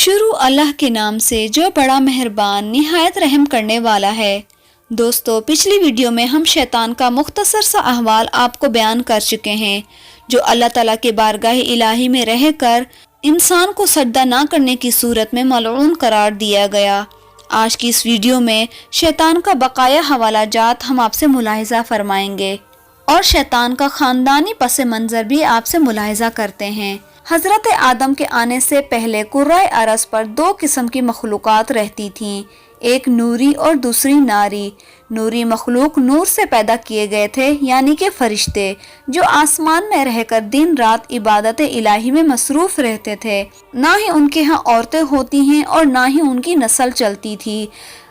شروع اللہ کے نام سے جو بڑا مہربان نہایت رحم کرنے والا ہے۔ دوستو، پچھلی ویڈیو میں ہم شیطان کا مختصر سا احوال آپ کو بیان کر چکے ہیں، جو اللہ تعالیٰ کے بارگاہ الہی میں رہ کر انسان کو سجدہ نہ کرنے کی صورت میں ملعون قرار دیا گیا۔ آج کی اس ویڈیو میں شیطان کا بقایا حوالہ جات ہم آپ سے ملاحظہ فرمائیں گے اور شیطان کا خاندانی پس منظر بھی آپ سے ملاحظہ کرتے ہیں۔ حضرت آدم کے آنے سے پہلے کرۂ ارض پر دو قسم کی مخلوقات رہتی تھیں، ایک نوری اور دوسری ناری۔ نوری مخلوق نور سے پیدا کیے گئے تھے، یعنی کہ فرشتے، جو آسمان میں رہ کر دن رات عبادت الہی میں مصروف رہتے تھے۔ نہ ہی ان کے ہاں عورتیں ہوتی ہیں اور نہ ہی ان کی نسل چلتی تھی۔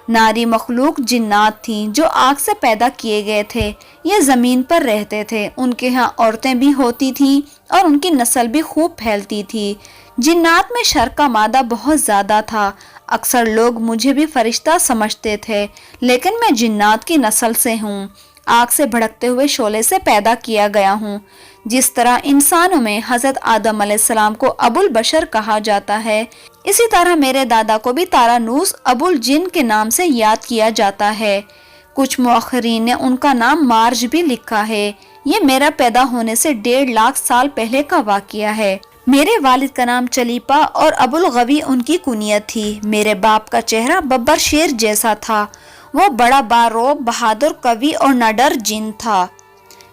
ناری مخلوق جنات تھیں، جو آگ سے پیدا کیے گئے تھے، یہ زمین پر رہتے تھے۔ ان کے ہاں عورتیں بھی ہوتی تھیں اور ان کی نسل بھی خوب پھیلتی تھی۔ جنات میں شر کا مادہ بہت زیادہ تھا۔ اکثر لوگ مجھے بھی فرشتہ سمجھتے تھے، لیکن میں جنات کی نسل سے ہوں، آگ سے بھڑکتے ہوئے شعلے سے پیدا کیا گیا ہوں۔ جس طرح انسانوں میں حضرت آدم علیہ السلام کو ابو البشر کہا جاتا ہے، اسی طرح میرے دادا کو بھی تارانوس ابو الجن کے نام سے یاد کیا جاتا ہے۔ کچھ مؤخرین نے ان کا نام مارج بھی لکھا ہے۔ یہ میرا پیدا ہونے سے 1.5 لاکھ سال پہلے کا واقعہ ہے۔ میرے والد کا نام چلیپا اور ابو الغوی ان کی کنیت تھی۔ میرے باپ کا چہرہ ببر شیر جیسا تھا۔ وہ بڑا باروب، بہادر، قوی اور نڈر جن تھا۔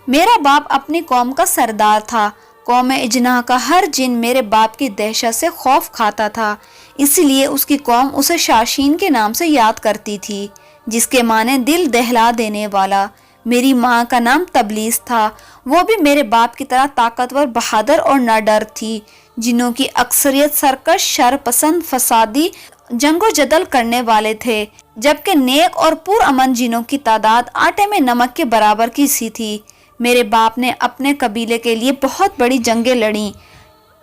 میرا باپ اپنی قوم کا سردار تھا۔ قوم اجنہ کا ہر جن میرے باپ کی دہشت سے خوف کھاتا تھا، اسی لیے اس کی قوم اسے شاشین کے نام سے یاد کرتی تھی، جس کے معنی دل دہلا دینے والا۔ میری ماں کا نام تبلیس تھا۔ وہ بھی میرے باپ کی طرح طاقتور، بہادر اور نڈر تھی۔ جنوں کی اکثریت سرکش، شر پسند، فسادی، جنگ و جدل کرنے والے تھے، جبکہ نیک اور پرامن جنوں کی تعداد آٹے میں نمک کے برابر کی سی تھی۔ میرے باپ نے اپنے قبیلے کے لیے بہت بڑی جنگیں لڑیں۔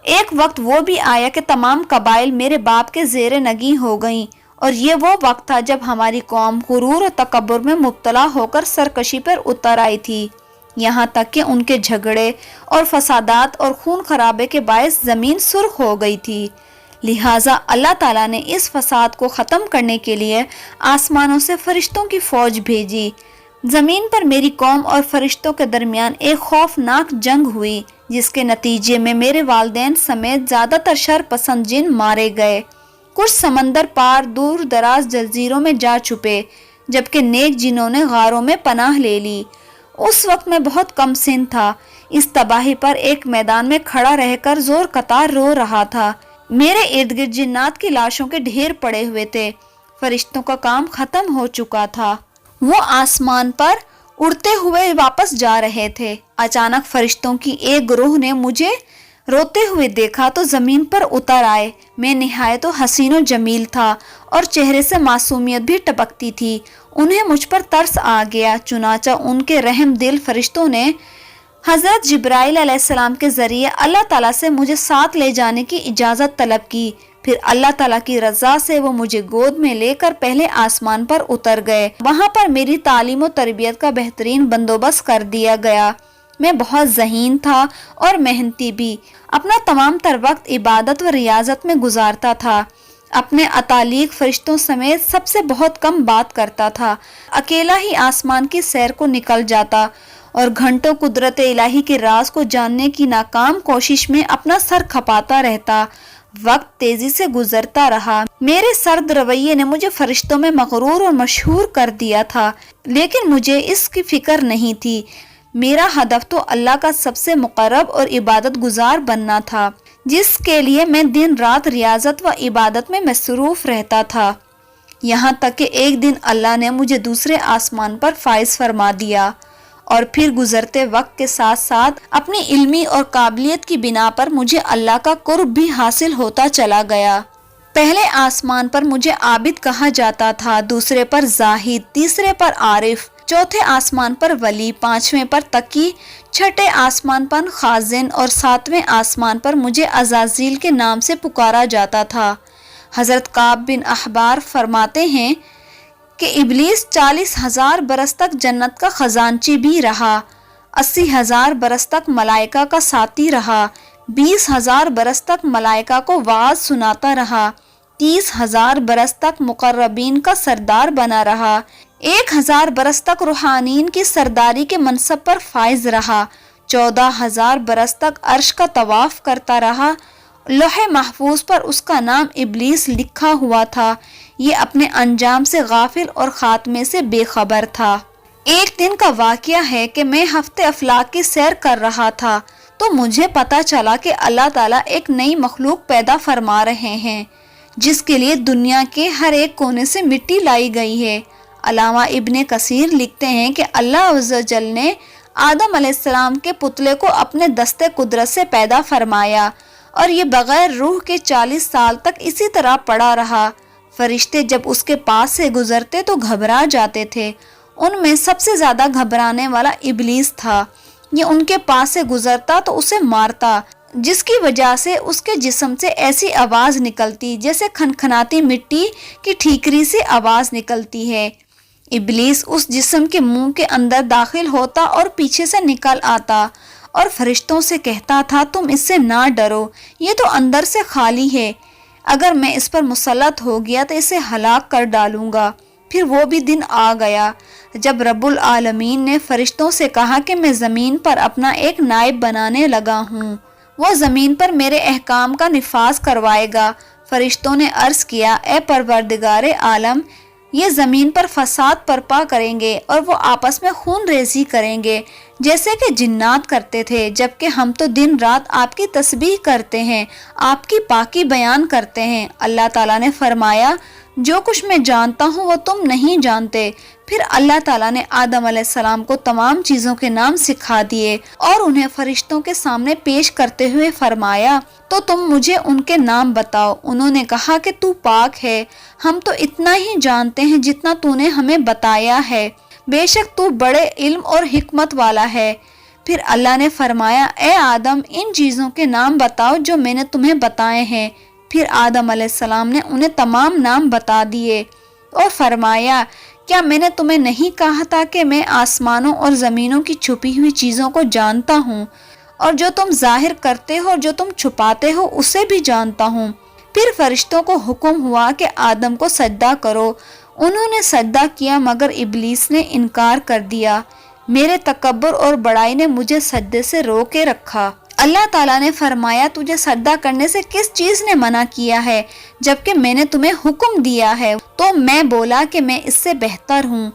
ایک وقت وہ بھی آیا کہ تمام قبائل میرے باپ کے زیر نگیں ہو گئیں، اور یہ وہ وقت تھا جب ہماری قوم غرور و تکبر میں مبتلا ہو کر سرکشی پر اتر آئی تھی، یہاں تک کہ ان کے جھگڑے اور فسادات اور خون خرابے کے باعث زمین سرخ ہو گئی تھی۔ لہٰذا اللہ تعالیٰ نے اس فساد کو ختم کرنے کے لیے آسمانوں سے فرشتوں کی فوج بھیجی۔ زمین پر میری قوم اور فرشتوں کے درمیان ایک خوفناک جنگ ہوئی، جس کے نتیجے میں میرے والدین سمیت زیادہ تر شر پسند جن مارے گئے۔ کچھ سمندر پار دور دراز جزیروں میں جا چھپے، جبکہ نیک جنوں نے غاروں میں پناہ لے لی۔ اس وقت میں بہت کم سن تھا۔ اس تباہی پر ایک میدان میں کھڑا رہ کر زور قطار رو رہا تھا۔ میرے ارد گرد جنات کی لاشوں کے ڈھیر پڑے ہوئے تھے۔ فرشتوں کا کام ختم ہو چکا تھا۔ وہ آسمان پر اڑتے ہوئے واپس جا رہے تھے۔ اچانک فرشتوں کی ایک گروہ نے مجھے روتے ہوئے دیکھا تو زمین پر اتر آئے۔ میں نہایت و حسین و جمیل تھا اور چہرے سے معصومیت بھی ٹپکتی تھی۔ انہیں مجھ پر ترس آ گیا، چنانچہ ان کے رحم دل فرشتوں نے حضرت جبرائیل علیہ السلام کے ذریعے اللہ تعالیٰ سے مجھے ساتھ لے جانے کی اجازت طلب کی۔ پھر اللہ تعالیٰ کی رضا سے وہ مجھے گود میں لے کر پہلے آسمان پر اتر گئے۔ وہاں پر میری تعلیم و تربیت کا بہترین بندوبست کر دیا گیا۔ میں بہت ذہین تھا اور محنتی بھی۔ اپنا تمام تر وقت عبادت و ریاضت میں گزارتا تھا۔ اپنے اتالیق فرشتوں سمیت سب سے بہت کم بات کرتا تھا۔ اکیلا ہی آسمان کی سیر کو نکل جاتا اور گھنٹوں قدرت الہی کے راز کو جاننے کی ناکام کوشش میں اپنا سر کھپاتا رہتا۔ وقت تیزی سے گزرتا رہا۔ میرے سرد رویے نے مجھے فرشتوں میں مغرور اور مشہور کر دیا تھا، لیکن مجھے اس کی فکر نہیں تھی۔ میرا ہدف تو اللہ کا سب سے مقرب اور عبادت گزار بننا تھا، جس کے لیے میں دن رات ریاضت و عبادت میں مصروف رہتا تھا۔ یہاں تک کہ ایک دن اللہ نے مجھے دوسرے آسمان پر فائز فرما دیا، اور پھر گزرتے وقت کے ساتھ ساتھ اپنی علمی اور قابلیت کی بنا پر مجھے اللہ کا قرب بھی حاصل ہوتا چلا گیا۔ پہلے آسمان پر مجھے عابد کہا جاتا تھا، دوسرے پر زاہد، تیسرے پر عارف، چوتھے آسمان پر ولی، پانچویں پر تقی، چھٹے آسمان پر خازن اور ساتویں آسمان پر مجھے عزازیل کے نام سے پکارا جاتا تھا۔ حضرت کعب بن احبار فرماتے ہیں کہ ابلیس 40,000 برس تک جنت کا خزانچی بھی رہا، 80,000 برس تک ملائکہ کا ساتھی رہا، 20,000 برس تک ملائکہ کو وعظ سناتا رہا، 30,000 برس تک مقربین کا سردار بنا رہا، 1,000 برس تک روحانین کی سرداری کے منصب پر فائز رہا، 14,000 برس تک عرش کا طواف کرتا رہا، لوح محفوظ پر اس کا نام ابلیس لکھا ہوا تھا، یہ اپنے انجام سے غافل اور خاتمے سے بے خبر تھا۔ ایک دن کا واقعہ ہے کہ میں ہفتے افلاک کی سیر کر رہا تھا تو مجھے پتا چلا کہ اللہ تعالیٰ ایک نئی مخلوق پیدا فرما رہے ہیں جس کے لیے دنیا کے ہر ایک کونے سے مٹی لائی گئی ہے۔ علامہ ابن کثیر لکھتے ہیں کہ اللہ عز و جل نے آدم علیہ السلام کے پتلے کو اپنے دستے قدرت سے پیدا فرمایا اور یہ بغیر روح کے 40 سال تک اسی طرح پڑا رہا۔ فرشتے جب اس کے پاس سے گزرتے تو گھبرا جاتے تھے، ان میں سب سے زیادہ گھبرانے والا ابلیس تھا۔ یہ ان کے پاس سے گزرتا تو اسے مارتا، جس کی وجہ سے اس کے جسم سے ایسی آواز نکلتی جیسے کھنکھناتی مٹی کی ٹھیکری سے آواز نکلتی ہے۔ ابلیس اس جسم کے منہ کے اندر داخل ہوتا اور پیچھے سے نکل آتا اور فرشتوں سے کہتا تھا تم اس سے نہ ڈرو، یہ تو اندر سے خالی ہے، اگر میں اس پر مسلط ہو گیا تو اسے ہلاک کر ڈالوں گا۔ پھر وہ بھی دن آ گیا جب رب العالمین نے فرشتوں سے کہا کہ میں زمین پر اپنا ایک نائب بنانے لگا ہوں، وہ زمین پر میرے احکام کا نفاذ کروائے گا۔ فرشتوں نے عرض کیا اے پروردگار عالم، یہ زمین پر فساد برپا کریں گے اور وہ آپس میں خون ریزی کریں گے جیسے کہ جنات کرتے تھے، جبکہ ہم تو دن رات آپ کی تسبیح کرتے ہیں، آپ کی پاکی بیان کرتے ہیں۔ اللہ تعالیٰ نے فرمایا جو کچھ میں جانتا ہوں وہ تم نہیں جانتے۔ پھر اللہ تعالیٰ نے آدم علیہ السلام کو تمام چیزوں کے نام سکھا دیے اور انہیں فرشتوں کے سامنے پیش کرتے ہوئے فرمایا تو تم مجھے ان کے نام بتاؤ۔ انہوں نے کہا کہ تو پاک ہے، ہم تو اتنا ہی جانتے ہیں جتنا تو نے ہمیں بتایا ہے، بے شک تو بڑے علم اور حکمت والا ہے۔ پھر اللہ نے فرمایا اے آدم ان چیزوں کے نام بتاؤ جو میں نے تمہیں بتائے ہیں۔ پھر آدم علیہ السلام نے انہیں تمام نام بتا دیے اور فرمایا کیا میں نے تمہیں نہیں کہا تھا کہ میں آسمانوں اور زمینوں کی چھپی ہوئی چیزوں کو جانتا ہوں اور جو تم ظاہر کرتے ہو اور جو تم چھپاتے ہو اسے بھی جانتا ہوں۔ پھر فرشتوں کو حکم ہوا کہ آدم کو سجدہ کرو، انہوں نے سجدہ کیا مگر ابلیس نے انکار کر دیا۔ میرے تکبر اور بڑائی نے مجھے سجدے سے روکے رکھا۔ اللہ تعالیٰ نے فرمایا تجھے سجدہ کرنے سے کس چیز نے منع کیا ہے جبکہ میں نے تمہیں حکم دیا ہے؟ تو میں بولا کہ میں اس سے بہتر ہوں،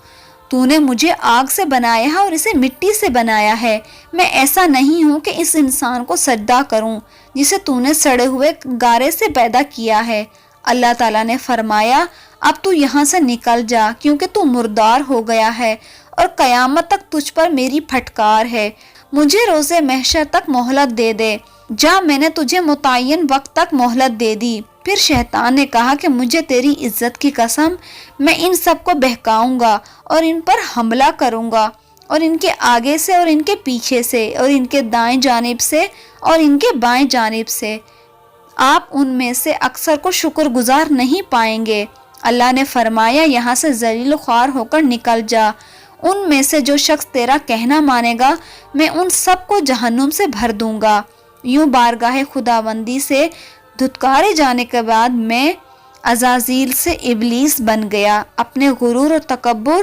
تو نے مجھے آگ سے بنایا ہے اور اسے مٹی سے بنایا ہے، میں ایسا نہیں ہوں کہ اس انسان کو سجدہ کروں جسے تو نے سڑے ہوئے گارے سے پیدا کیا ہے۔ اللہ تعالیٰ نے فرمایا اب تو یہاں سے نکل جا کیونکہ تو مردار ہو گیا ہے اور قیامت تک تجھ پر میری پھٹکار ہے، مجھے روز محشر تک مہلت دے دے، جا میں نے تجھے متعین وقت تک مہلت دے دی۔ پھر شیطان نے کہا کہ مجھے تیری عزت کی قسم میں ان سب کو بہکاؤں گا اور ان پر حملہ کروں گا، اور ان کے آگے سے اور ان کے پیچھے سے اور ان کے دائیں جانب سے اور ان کے بائیں جانب سے، آپ ان میں سے اکثر کو شکر گزار نہیں پائیں گے۔ اللہ نے فرمایا یہاں سے ذلیل و خوار ہو کر نکل جا، ان میں سے جو شخص تیرا کہنا مانے گا میں ان سب کو جہنم سے بھر دوں گا۔ یوں بارگاہ خداوندی سے دھتکارے جانے کے بعد میں عزازیل سے ابلیس بن گیا۔ اپنے غرور اور تکبر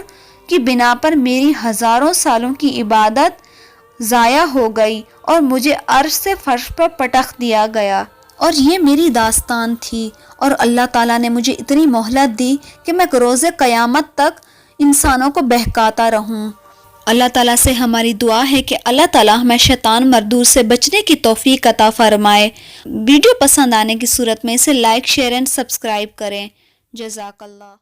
کی بنا پر میری ہزاروں سالوں کی عبادت ضائع ہو گئی اور مجھے عرش سے فرش پر پٹخ دیا گیا۔ اور یہ میری داستان تھی اور اللہ تعالیٰ نے مجھے اتنی مہلت دی کہ میں روز قیامت تک انسانوں کو بہکاتا رہوں۔ اللہ تعالیٰ سے ہماری دعا ہے کہ اللہ تعالیٰ ہمیں شیطان مردود سے بچنے کی توفیق عطا فرمائے۔ ویڈیو پسند آنے کی صورت میں اسے لائک، شیئر اینڈ سبسکرائب کریں۔ جزاک اللہ۔